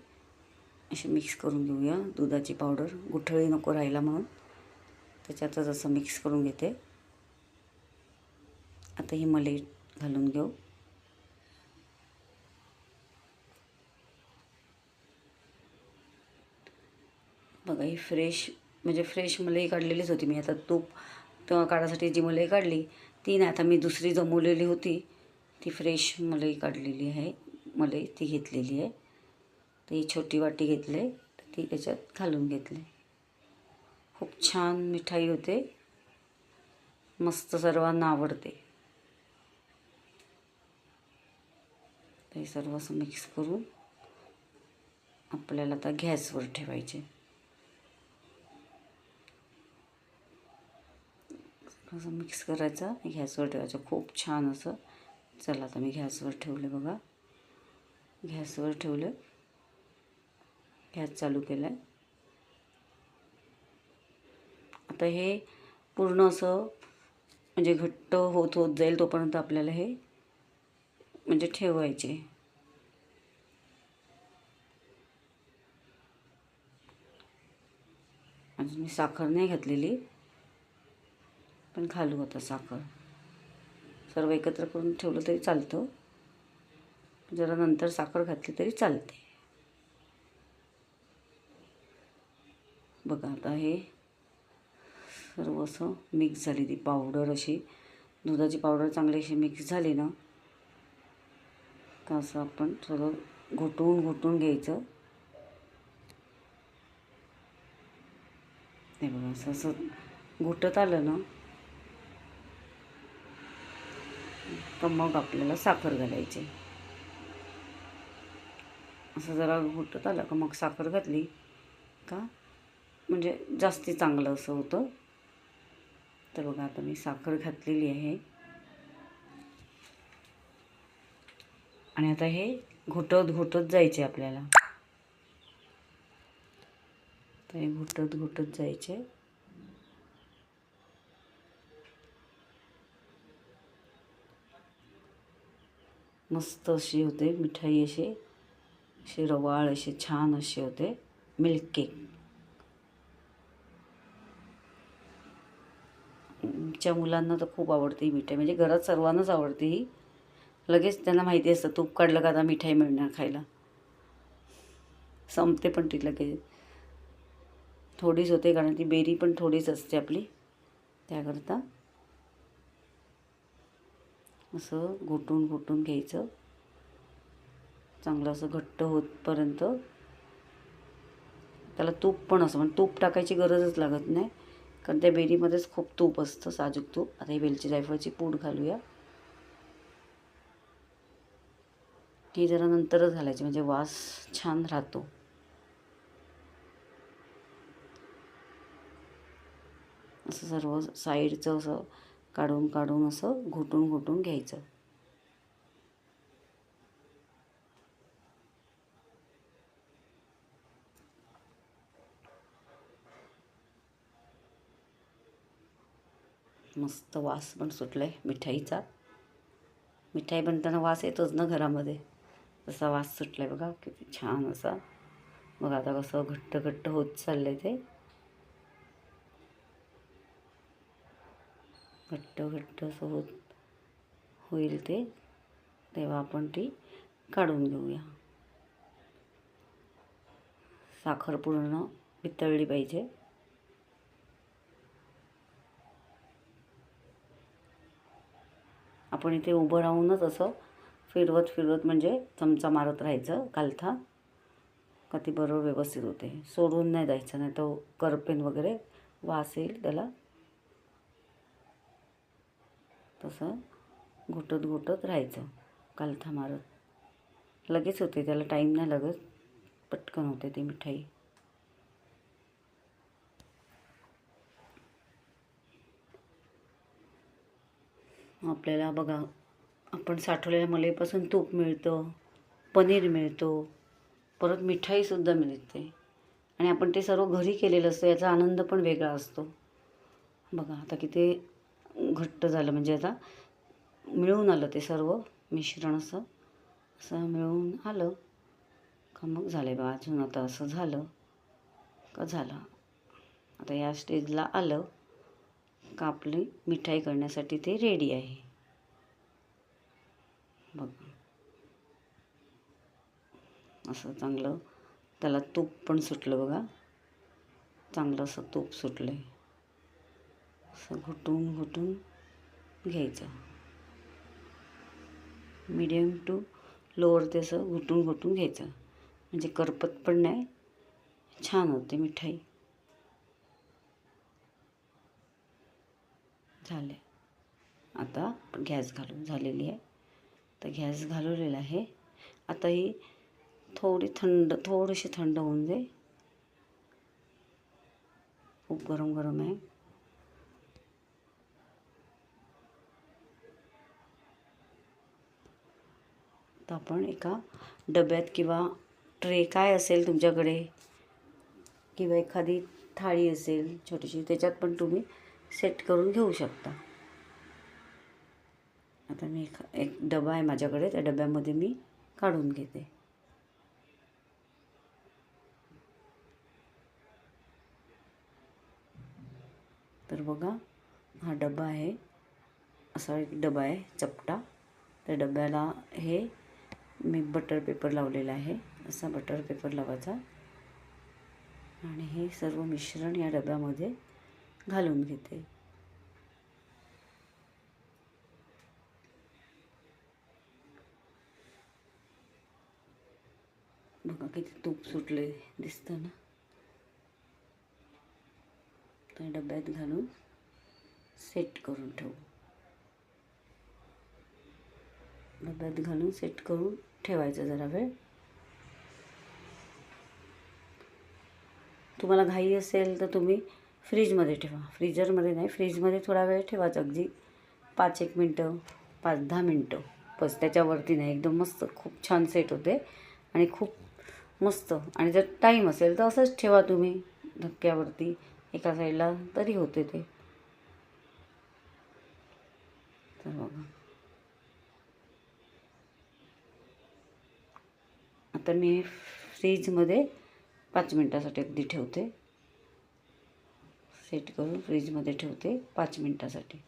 अशी मिक्स करून घेऊया. दुधाची पावडर गुठळी नको राहायला म्हणून त्याच्यातच असं मिक्स करून घेते. आता ही मलाई घालून घेऊ. बघा ही फ्रेश म्हणजे फ्रेश मलाई काढलेलीच होती मी. आता तूप काढायसाठी जी मलाई काढली ती नाही, आता मी दुसरी जमवलेली होती ती फ्रेश मलाई काढलेली आहे, मलाई ती घेतलेली आहे. तर ही छोटी वाटी घेतली, ती त्याच्यात घालून घेतली. खूप छान मिठाई होते, मस्त, सर्वांना आवडते. हे सर्व असं मिक्स करून आपल्याला आता गॅसवर ठेवायचे. असं मिक्स करायचं, गॅसवर ठेवायचं खूप छान असं. चला आता मी गॅसवर ठेवले बघा, गॅसवर ठेवलं, गॅस चालू केला आहे. आता हे पूर्ण असं म्हणजे घट्ट होत होत जाईल तोपर्यंत आपल्याला हे म्हणजे ठेवायचे. अजून मी साखर नाही घातलेली, पण घालू आता साखर. सर्व एकत्र करून ठेवलं तरी चालतं, जरा नंतर साखर घातली तरी चालते. बघा आता हे सर्व असं मिक्स झाली, ती पावडर अशी दुधाची पावडर चांगली अशी मिक्स झाली ना, तर असं आपण सगळं घोटून घ्यायचं. हे बघा असं असं घोटत आलं ना, तर मग आपल्याला साखर घालायची. असं जरा घोटत आलं का मग साखर घातली का म्हणजे जास्ती चांगलं असं होतं. तर बघा आता मी साखर घातलेली आहे आणि आता हे घोटत जायचे आपल्याला. तर हे घोटत जायचे. मस्त अशी होते मिठाई, अशी रवाळ अशी छान अशी होते मिल्क केक. आमच्या मुलांना तर खूप आवडते ही मिठाई, म्हणजे घरात सर्वांनाच आवडते ही. लगेच त्यांना माहिती असतं तूप काढलं का आता मिठाई मिळणार खायला. संपते पण ती लगेच, थोडीच होते कारण ती बेरी पण थोडीच असते आपली, त्याकरता असं घोटून घ्यायचं चांगलं असं घट्ट होतपर्यंत. त्याला तूप पण असं म्हणजे तूप टाकायची गरजच लागत नाही, कारण त्या बेरीमध्येच खूप तूप असतं, साजूक तूप. आता ही वेलची जायफळची पूड घालूया. ती जरा नंतरच घालायची म्हणजे वास छान राहतो. असं सर्व साईडचं असं काढून असं घोटून घ्यायचं. मस्त वास पण सुटला आहे मिठाईचा. मिठाई बनताना वास येतोच ना घरामध्ये, तसा वास सुटला आहे बघा किती छान असा. बघा आता कसं घट्ट होत चाललं आहे ते, घट्ट असं होईल ते, तेव्हा आपण ती काढून घेऊया. साखर पूर्ण वितळली पाहिजे. आपण इथे उभं राहूनच असं फिरवत म्हणजे चमचा मारत राहायचं कालथा, का ती बरोबर व्यवस्थित होते. सोडून नाही द्यायचं, नाही तर करपेन वगैरे वास येईल त्याला. तसं घोटत राहायचं कालथा मारत. लगेच होते, त्याला टाईम नाही लागत, पटकन होते ती मिठाई. आपल्याला बघा आपण साठवलेल्या मलईपासून तूप मिळतं, पनीर मिळतो, परत मिठाईसुद्धा मिळते, आणि आपण ते सर्व घरी केलेलं असतं, याचा आनंद पण वेगळा असतो. बघा आता किती घट्ट झालं, म्हणजे आता मिळून आलं ते सर्व मिश्रण असं मिळून आलं का मग झालं बघा. अजून आता असं झालं का झालं. आता या स्टेजला आलं का आपली मिठाई करण्यासाठी ते रेडी आहे. बघा असं चांगलं त्याला तूप पण सुटलं बघा, चांगलं असं तूप सुटलं आहे. असं घोटून घ्यायचं, मीडियम टू लोवर ते असं घोटून घ्यायचं, म्हणजे करपत पण नाही, छान होते मिठाई. झाले आता गॅस घालून झालेली आहे, तर गॅस घालवलेला आहे. आता ही थोडीशी थंड होऊन दे, खूप गरम आहे. आता आपण एका डब्यात किंवा ट्रे काय असेल तुमच्याकडे किंवा एखादी थाळी असेल छोटीशी, त्याच्यात पण तुम्ही सेट करून घेऊ शकता. आता मी एक डबा आहे माझ्याकडे, त्या डब्यामध्ये मी काढून घेते. तर बघा, हा डबा आहे, असा एक डबा आहे चपटा. त्या डब्याला हे मी बटर पेपर लावलेला आहे. असा बटर पेपर लावायचा आणि हे सर्व मिश्रण या डब्यामध्ये घालून घेते. बघा किती तूप सुटले दिसतं ना. तर डब्यात घालून सेट करून ठेवू. डब्यात घालून सेट करून ठेवायचं जरा वेळ. तुम्हाला घाई असेल तर तुम्ही फ्रीजमध्ये ठेवा. फ्रीजरमध्ये नाही, फ्रीजमध्ये थोडा वेळ ठेवायचं, अगदी 5-1 मिनटं, 5-10 मिनटं बस, त्याच्यावरती नाही. एकदम मस्त खूप छान सेट होते आणि खूप मस्त. आणि जर टाईम असेल तर असंच ठेवा तुम्ही धक्क्यावरती एका साईडला, तरी होते ते. तर बघा, आता मी फ्रीजमध्ये 5 मिनटासाठी अगदी ठेवते. सेट करून फ्रीजमध्ये ठेवते 5 मिनटासाठी,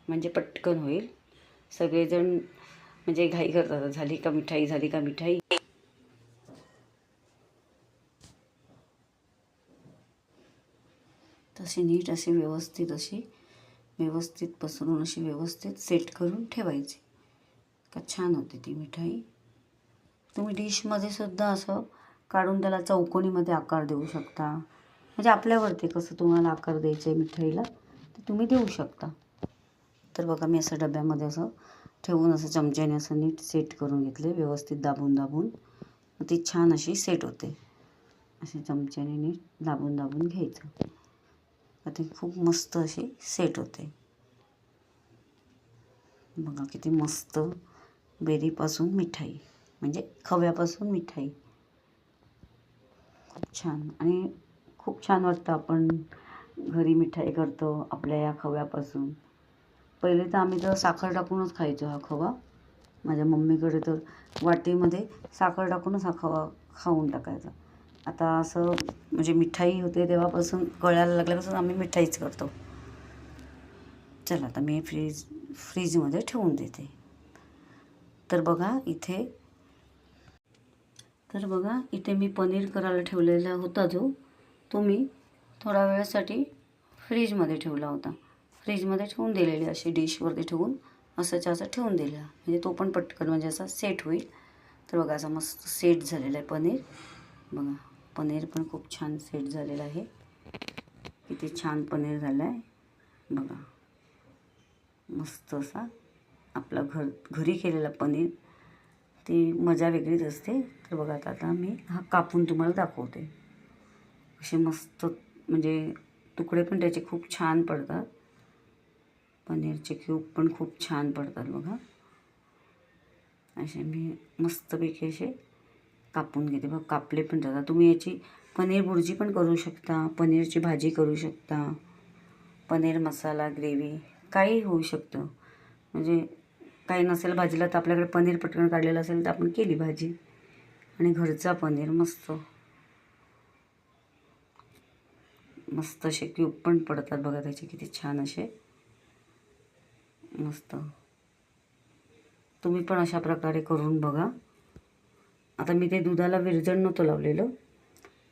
म्हणजे पटकन होईल. सगळेजण म्हणजे घाई करतात, झाली का मिठाई, झाली का मिठाई. तशी नीट अशी व्यवस्थित पसरून अशी व्यवस्थित सेट करून ठेवायची. का छान होते ती मिठाई. तुम्ही डिशमध्ये सुद्धा असं काढून त्याला चौकोनीमध्ये आकार देऊ शकता. म्हणजे आपल्यावरती कसं तुम्हाला आकार द्यायचे मिठाईला ते तुम्ही देऊ शकता. तर बघा, मी असं डब्यामध्ये असं ठेवून असं चमच्याने असं नीट सेट करून घेतले, व्यवस्थित दाबून ती छान अशी सेट होते. अशी चमच्याने नीट दाबून घ्यायचं. ती खूप मस्त अशी सेट होते. बघा किती मस्त बेरीपासून मिठाई, म्हणजे खव्यापासून मिठाई. खूप छान. आणि खूप छान वाटतं आपण घरी मिठाई करतो आपल्या या खव्यापासून. पहिले तर आम्ही तर साखर टाकूनच खायचो हा खवा. माझ्या मम्मीकडे तर वाटीमध्ये साखर टाकूनच हा खवा खाऊन टाकायचा. आता असं म्हणजे मिठाई होते तेव्हापासून कळायला लागल्यापासून आम्ही मिठाईच करतो. चला आता मी फ्रीजमध्ये ठेवून देते. तर बघा इथे मी पनीर करायला ठेवलेला होता तो मी थोडा वेळासाठी फ्रीजमध्ये ठेवला होता. फ्रीजमध्ये ठेवून दिलेली अशी डिशवरती ठेवून असंच्या असं ठेवून दिला, म्हणजे तो पण पटकन म्हणजे असा सेट होईल. तर बघा, असं मस्त सेट झालेलं आहे पनीर. बघा, पनीर पण खूप छान सेट झालेलं आहे. किती छान पनीर झालं आहे बघा. मस्त असा आपला घरी केलेला पनीर, ती मजा वेगळीच असते. तर बघा, आता मी हा कापून तुम्हाला दाखवते. असे मस्त म्हणजे तुकडे पण त्याचे खूप छान पडतात. पनीरचे क्यूब पण खूप छान पडतात बघा. असे मी मस्तपैकी असे कापून घेते बघा. कापले पण जातात. तुम्ही याची पनीर भुर्जी पण करू शकता, पनीरची भाजी करू शकता, पनीर मसाला ग्रेव्ही काही होऊ शकतं. म्हणजे काही नसेल भाजीला तर आपल्याकडे पनीर पटकन काढलेलं असेल तर आपण केली भाजी. आणि घरचा पनीर मस्त असे क्यूब पण पडतात बघा त्याचे, किती छान असे मस्त. तुम्ही पण अशा प्रकारे करून बघा. आता मी ते दुधाला विरजण नव्हतं लावलेलं,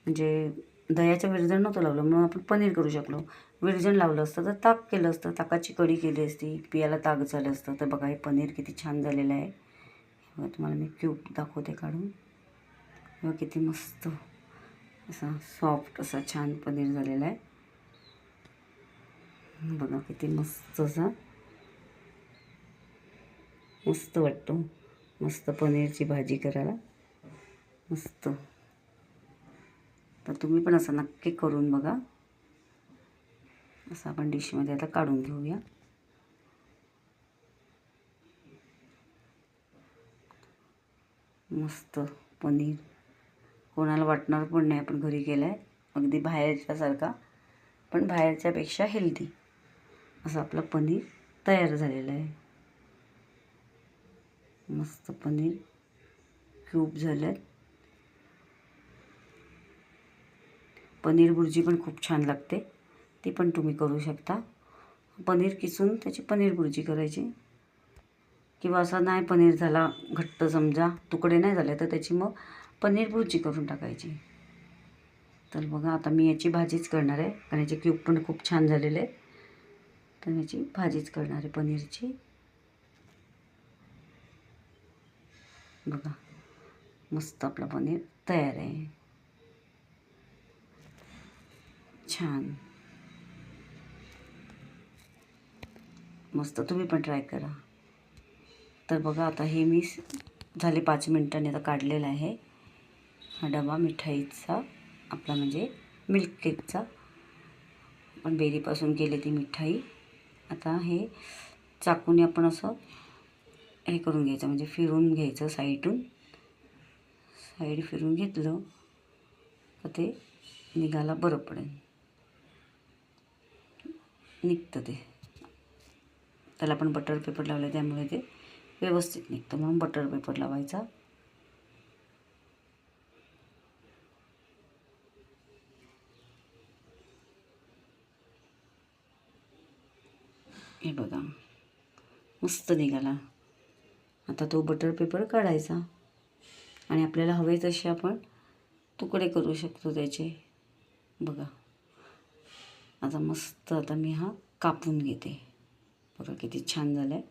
म्हणजे दह्याचं विरजण नव्हतं लावलं, म्हणून आपण पनीर करू शकलो. विरजण लावलं असतं तर ताक केलं असतं, ताकाची कढी केली असती, पियाला ताक झालं असतं. तर बघा, हे पनीर किती छान झालेलं आहे. बघा, तुम्हाला मी क्यूब दाखवते काढून. बघा किती मस्त असा सॉफ्ट असा छान पनीर झालेला आहे. बघा किती मस्त असा मस्त वाटतो. मस्त पनीरची भाजी करायला मस्त. तर तुम्ही पण असं नक्की करून बघा. असं आपण डिशमध्ये आता काढून घेऊया. मस्त पनीर. कोणाला वाटणार पण नाही आपण घरी केलं आहे, अगदी बाहेरच्यासारखा, पण बाहेरच्यापेक्षा हेल्दी असं आपलं पनीर तयार झालेलं आहे. मस्त पनीर क्यूब झालं आहे. पनीर भुर्जी पण खूप छान लागते, ती पण तुम्ही करू शकता. पनीर किसून त्याची पनीर भुर्जी करायची, किंवा असा नाही पनीर झाला घट्ट, समजा तुकडे नाही झाले, तर त्याची मग पनीर भुर्जी करून टाकायची. तर बघा आता मी याची भाजीच करणार आहे, कारण याचे क्यूब पण खूप छान झालेले आहे. तर याची भाजीच करणार आहे पनीरची. बघा मस्त आपला पनीर तयार आहे, छान मस्त. तुम्ही पण ट्राय करा. तर बघा आता हे मी झाले 5 मिनिटांनी आता काढलेला आहे हा डबा मिठाईचा आपला, म्हणजे मिल्क केकचा. आपण बेरीपासून केली ती मिठाई. आता हे चाकूने आपण असं हे करून घ्यायचं, म्हणजे फिरून घ्यायचं साईड फिरून घेतलं तर ते निघायला बरं पडेल, निघतं ते. त्याला आपण बटर पेपर लावलं त्यामुळे ते व्यवस्थित निघतं, म्हणून बटर पेपर लावायचा. हे बघा मस्त निघाला. आता तो बटर पेपर काढायचा आणि आपल्याला हवे तसे आपण तुकडे करू शकतो त्याचे. बघा आता मस्त, आता मी हा कापून घेते. बघा किती छान झालं आहे,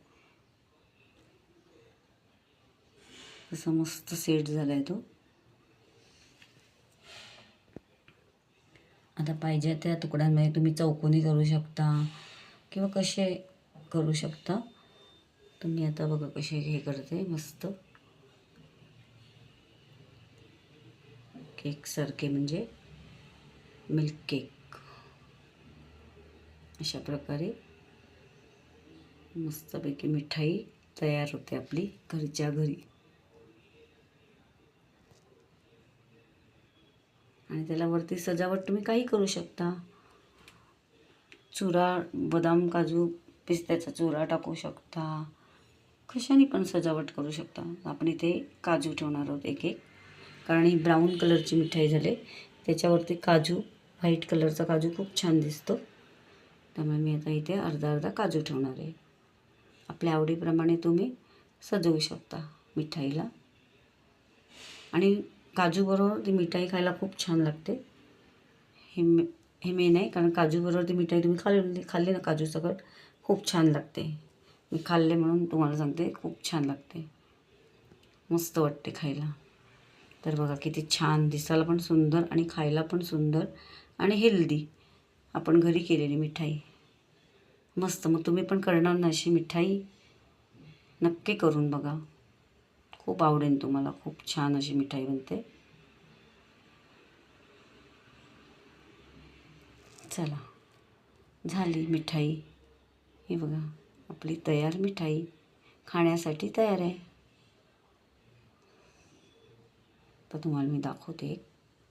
तसं मस्त सेट झाला आहे तो. आता पाहिजे त्या तुकड्यांमध्ये तुम्ही चौकोनी करू शकता किंवा कसे करू शकता. तर मी आता बघा कसे हे करते, मस्त केकसारखे, म्हणजे मिल्क केक. अशा प्रकारे मस्तपैकी मिठाई तयार होते आपली घरच्या घरी. आणि त्याला वरती सजावट तुम्ही काही करू शकता. चुरा, बदाम, काजू, पिस्त्याचा चुरा टाकू शकता, कशाने पण सजावट करू शकता. आपण इथे काजू ठेवणार आहोत एक, कारण ही ब्राऊन कलरची मिठाई झाली, त्याच्यावरती काजू, व्हाईट कलरचा काजू खूप छान दिसतो. त्यामुळे मी आता इथे अर्धा काजू ठेवणार आहे. आपल्या आवडीप्रमाणे तुम्ही सजवू शकता मिठाईला. आणि काजूबरोबर ती मिठाई खायला खूप छान लागते. हे मेन आहे, कारण काजूबरोबर ती मिठाई तुम्ही खाल्ली ना, काजू सकट, खूप छान लागते. मी खाल्ले म्हणून तुम्हाला सांगते, खूप छान लागते, मस्त वाटते खायला. तर बघा किती छान, दिसायला पण सुंदर आणि खायला पण सुंदर आणि हेल्दी आपण घरी केलेली मिठाई. मस्त. मग तुम्ही पण करणार ना अशी मिठाई? नक्की करून बघा, खूप आवडेल तुम्हाला. खूप छान अशी मिठाई बनते. चला, झाली मिठाई. हे बघा आपली तयार मिठाई खाण्यासाठी तयार आहे. तर तुम्हाला मी दाखवते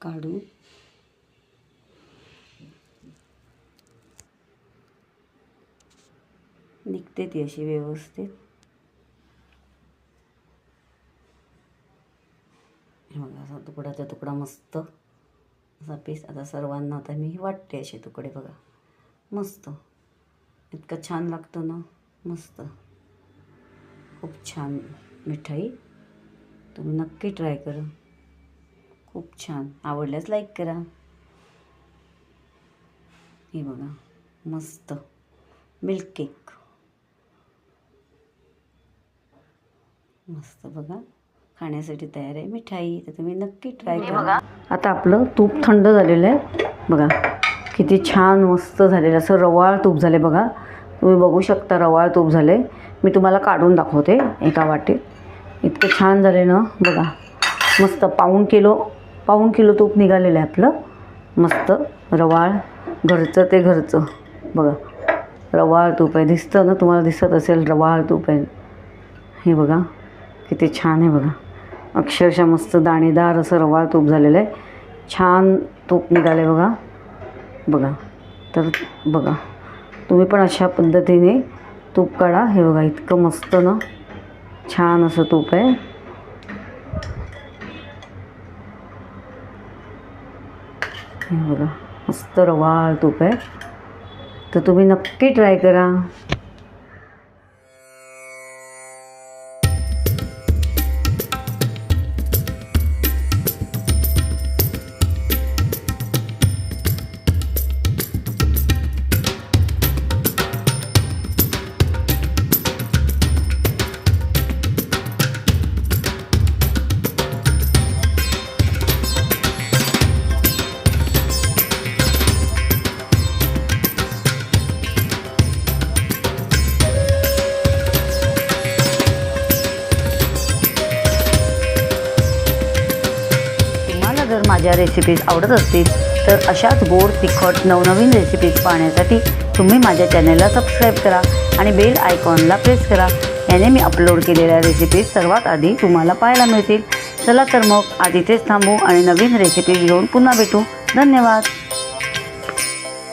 काढून. निघते ती अशी व्यवस्थित. हे बघा असा तुकडाचा तुकडा, मस्त असा पीस. आता सर्वांना आता मी वाटते असे तुकडे. बघा मस्त, इतकं छान लागतं ना, मस्त, खूप छान मिठाई. तुम्ही नक्की ट्राय करा, खूप छान. आवडल्यास लाईक करा. हे बघा मस्त मिल्क केक, मस्त. बघा खाण्यासाठी तयार आहे मिठाई, तर तुम्ही नक्की ट्राय करा. आता आपलं तूप थंड झालेलं आहे. बघा किती छान मस्त झालेलं, असं रवाळ तूप झाले. बघा तुम्ही बघू शकता, रवाळ तूप झाले. मी तुम्हाला काढून दाखवते एका वाटीत. इतकं छान झाले ना. बघा मस्त, पाऊण किलो तूप निघालेलं आहे आपलं. मस्त रवाळ, घरचं ते घरचं. बघा रवाळ तूप आहे, दिसतं ना तुम्हाला, दिसत असेल रवाळ तूप आहे. हे बघा किती छान आहे. बघा अक्षरशः मस्त दाणेदार असं रवाळ तूप झालेलं आहे. छान तूप निघालं बघा. बघा तर बघा तुम्ही पण अशा पद्धतीने तूप काढा. हे बघा इतकं मस्त ना छान असं तूप आहे. हे बघा मस्त रवाळ तूप आहे. तर तुम्ही नक्की ट्राय करा. जर माझ्या रेसिपीज आवडत असतील तर अशाच गोड तिखट नवनवीन रेसिपीज पाहण्यासाठी तुम्ही माझ्या चॅनलला सबस्क्राईब करा आणि बेल आयकॉनला प्रेस करा. याने मी अपलोड केलेल्या रेसिपीज सर्वात आधी तुम्हाला पाहायला मिळतील. चला तर मग आज इथेच थांबू आणि नवीन रेसिपीज घेऊन पुन्हा भेटू. धन्यवाद.